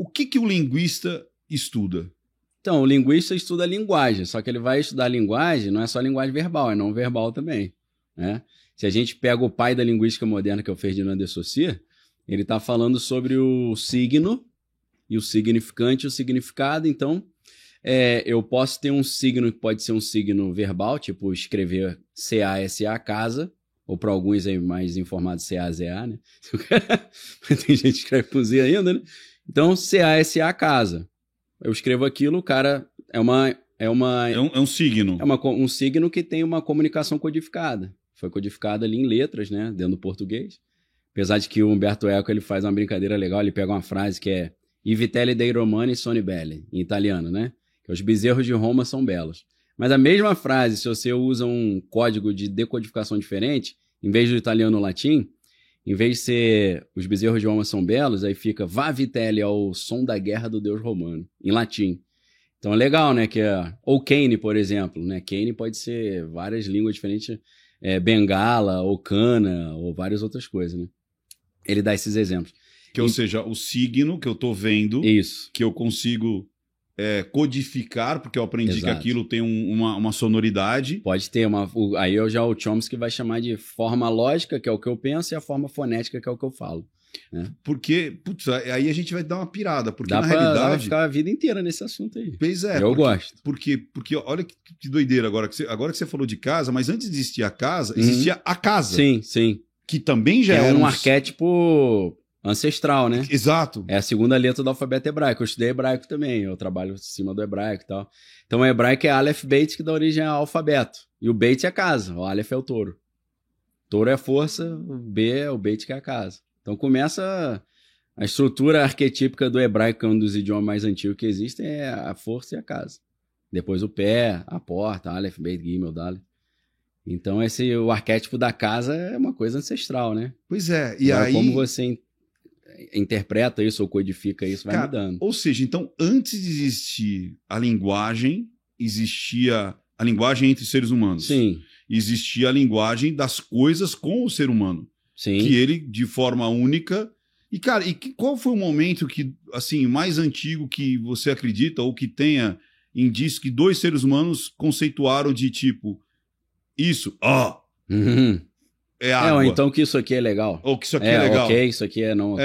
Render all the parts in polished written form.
O que o linguista estuda? Então, o linguista estuda a linguagem, só que ele vai estudar a linguagem, não é só a linguagem verbal, é não verbal também, né? Se a gente pega o pai da linguística moderna, que é o Ferdinand de Saussure, ele está falando sobre o signo e o significante e o significado. Então, eu posso ter um signo que pode ser um signo verbal, tipo escrever C-A-S-A, casa, ou para alguns aí mais informados, C-A-Z-A, né? Tem gente que escreve com Z ainda, né? Então, C-A-S-A, casa. Eu escrevo aquilo, o cara é um signo. Um signo que tem uma comunicação codificada. Foi codificada ali em letras, né? Dentro do português. Apesar de que o Umberto Eco ele faz uma brincadeira legal, ele pega uma frase que é I vitelli dei Romani sono belli, em italiano, né? Que os bezerros de Roma são belos. Mas a mesma frase, se você usa um código de decodificação diferente, em vez do italiano ou latim, em vez de ser os bezerros de Roma são belos, aí fica Va vitelli ao som da guerra do deus romano, em latim. Então é legal, né? Ou Kane, por exemplo, né? Kane pode ser várias línguas diferentes, Bengala, ou Cana, ou várias outras coisas, né? Ele dá esses exemplos. Ou seja, o signo que eu estou vendo, isso, que eu consigo codificar, porque eu aprendi exato, que aquilo tem uma sonoridade. Pode ter aí já o Chomsky vai chamar de forma lógica, que é o que eu penso, e a forma fonética, que é o que eu falo. Né? Porque, putz, aí a gente vai dar uma pirada, porque na realidade... Dá pra ficar a vida inteira nesse assunto aí. Pois é. Eu gosto. Porque olha que doideira agora que você falou de casa, mas antes de existir a casa, existia a casa. Sim, sim. Que também já era um arquétipo ancestral, né? Exato. É a segunda letra do alfabeto hebraico. Eu estudei hebraico também, eu trabalho em cima do hebraico e tal. Então o hebraico é Aleph Beit, que dá origem ao alfabeto. E o Beit é a casa, o Aleph é o touro. Touro é a força, o B é o Beit, que é a casa. Então começa a estrutura arquetípica do hebraico, que é um dos idiomas mais antigos que existem, é a força e a casa. Depois o pé, a porta, Aleph, Beit, Gimel, Dalet. Então o arquétipo da casa é uma coisa ancestral, né? Pois é. E agora, aí... como você interpreta isso ou codifica isso, vai mudando. Ou seja, então, antes de existir a linguagem, existia a linguagem entre seres humanos. Sim. Existia a linguagem das coisas com o ser humano. Sim. Que ele, de forma única... E, cara, qual foi o momento que, assim, mais antigo que você acredita ou que tenha indício que dois seres humanos conceituaram de tipo, isso, é água. Ou então que isso aqui é legal. Ou que isso aqui é legal. Ok, isso aqui é não ok.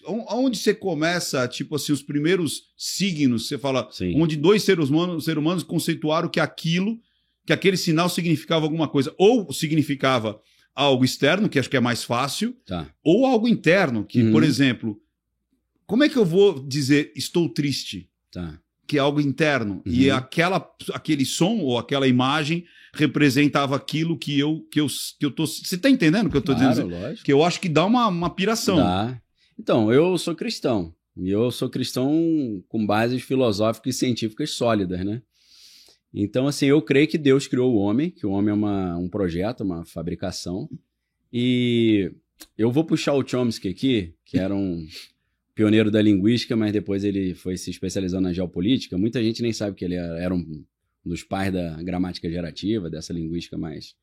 Onde você começa, tipo assim, os primeiros signos, você fala, Sim, onde dois seres humanos conceituaram que aquele sinal significava alguma coisa. Ou significava algo externo, que acho que é mais fácil, tá, ou algo interno, que, por exemplo, como é que eu vou dizer estou triste? Tá. Que é algo interno. E aquele som ou aquela imagem representava aquilo que eu tô... Você tá entendendo o que eu tô dizendo? Lógico. Que eu acho que dá uma piração. Dá. Então, eu sou cristão. E eu sou cristão com bases filosóficas e científicas sólidas, né? Então, assim, eu creio que Deus criou o homem, que o homem é um projeto, uma fabricação. E eu vou puxar o Chomsky aqui, que era um pioneiro da linguística, mas depois ele foi se especializando na geopolítica. Muita gente nem sabe que ele era um dos pais da gramática gerativa, dessa linguística mais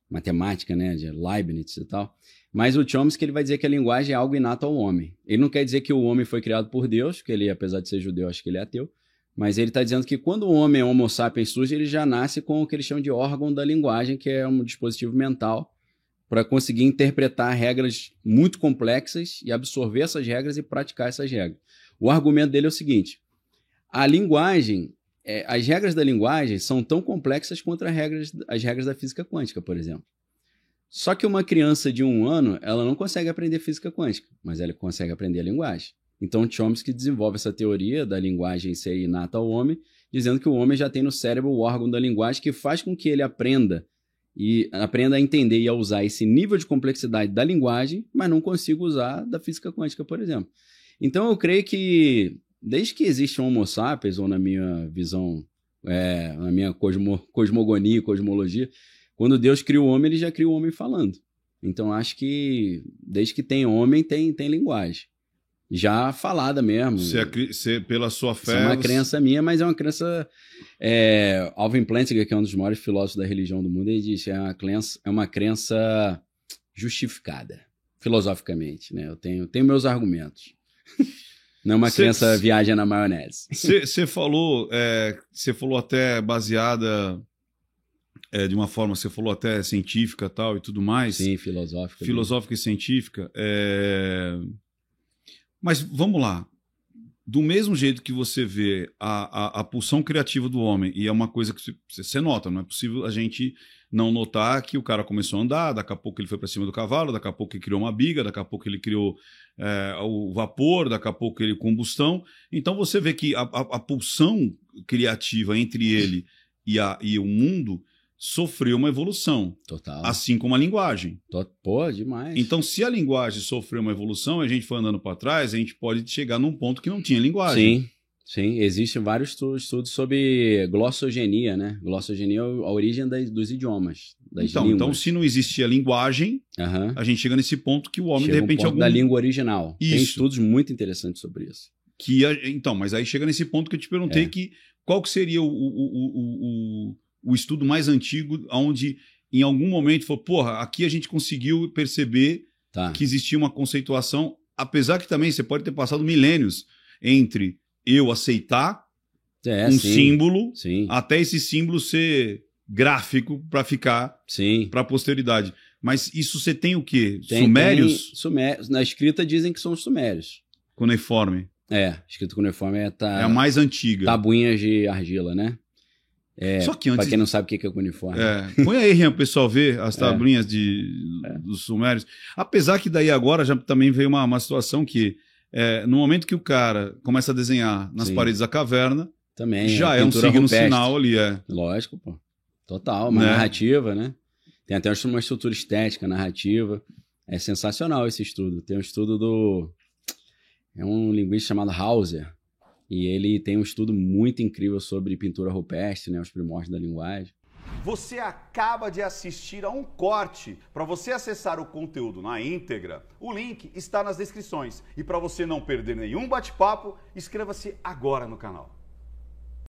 matemática, né, de Leibniz e tal. Mas o Chomsky ele vai dizer que a linguagem é algo inato ao homem. Ele não quer dizer que o homem foi criado por Deus, porque ele, apesar de ser judeu, acho que ele é ateu. Mas ele está dizendo que quando o homem é Homo sapiens surge, ele já nasce com o que eles chamam de órgão da linguagem, que é um dispositivo mental para conseguir interpretar regras muito complexas e absorver essas regras e praticar essas regras. O argumento dele é o seguinte: a linguagem, as regras da linguagem são tão complexas quanto as regras da física quântica, por exemplo. Só que uma criança de 1 ano, ela não consegue aprender física quântica, mas ela consegue aprender a linguagem. Então, Chomsky desenvolve essa teoria da linguagem ser inata ao homem, dizendo que o homem já tem no cérebro o órgão da linguagem que faz com que ele aprenda a entender e a usar esse nível de complexidade da linguagem, mas não consiga usar da física quântica, por exemplo. Então, eu creio que, desde que existe um Homo sapiens, ou na minha visão, na minha cosmogonia e cosmologia, quando Deus cria o homem, ele já cria o homem falando. Então, acho que, desde que tem homem, tem linguagem. Já falada mesmo. Pela sua fé... Isso é uma crença minha, mas é uma crença... Alvin Plantinga, que é um dos maiores filósofos da religião do mundo, ele diz que é uma crença justificada, filosoficamente. Né? Eu tenho meus argumentos. Não é uma criança viaja na maionese. Você falou até baseada de uma forma, você falou até científica tal e tudo mais. Sim, filosófica. Filosófica e científica. Mas vamos lá. Do mesmo jeito que você vê a pulsão criativa do homem, e é uma coisa que você nota, não é possível a gente não notar que o cara começou a andar, daqui a pouco ele foi para cima do cavalo, daqui a pouco ele criou uma biga, daqui a pouco ele criou o vapor, daqui a pouco ele combustão. Então você vê que a pulsão criativa entre ele e o mundo sofreu uma evolução. Total. Assim como a linguagem. Pô, demais. Então, se a linguagem sofreu uma evolução e a gente foi andando para trás, a gente pode chegar num ponto que não tinha linguagem. Sim, sim. Existem vários estudos sobre glossogenia, né? Glossogenia é a origem dos idiomas, das línguas. Então, se não existia linguagem, a gente chega nesse ponto que o homem, de repente... da língua original. Isso. Tem estudos muito interessantes sobre isso. Então, mas aí chega nesse ponto que eu te perguntei qual que seria o estudo mais antigo, onde em algum momento falou, porra, aqui a gente conseguiu perceber que existia uma conceituação, apesar que também você pode ter passado milênios entre eu aceitar símbolo, até esse símbolo ser gráfico para ficar para a posteridade. Mas isso você tem o quê? Sumérios? Sumérios. Na escrita dizem que são os sumérios. Cuneiforme. Escrita cuneiforme é a mais antiga. Tabuinhas de argila, né? Só que antes... Pra quem não sabe o que é cuneiforme. Põe aí, Rian, o pessoal ver as tabuinhas dos sumérios. Apesar que daí agora já também veio uma situação que no momento que o cara começa a desenhar nas paredes da caverna, também já é um signo sinal ali. Lógico, pô. Total, uma narrativa, né? Tem até uma estrutura estética, narrativa. É sensacional esse estudo. Tem um estudo é um linguista chamado Hauser. E ele tem um estudo muito incrível sobre pintura rupestre, né, os primórdios da linguagem. Você acaba de assistir a um corte. Para você acessar o conteúdo na íntegra, o link está nas descrições. E para você não perder nenhum bate-papo, inscreva-se agora no canal.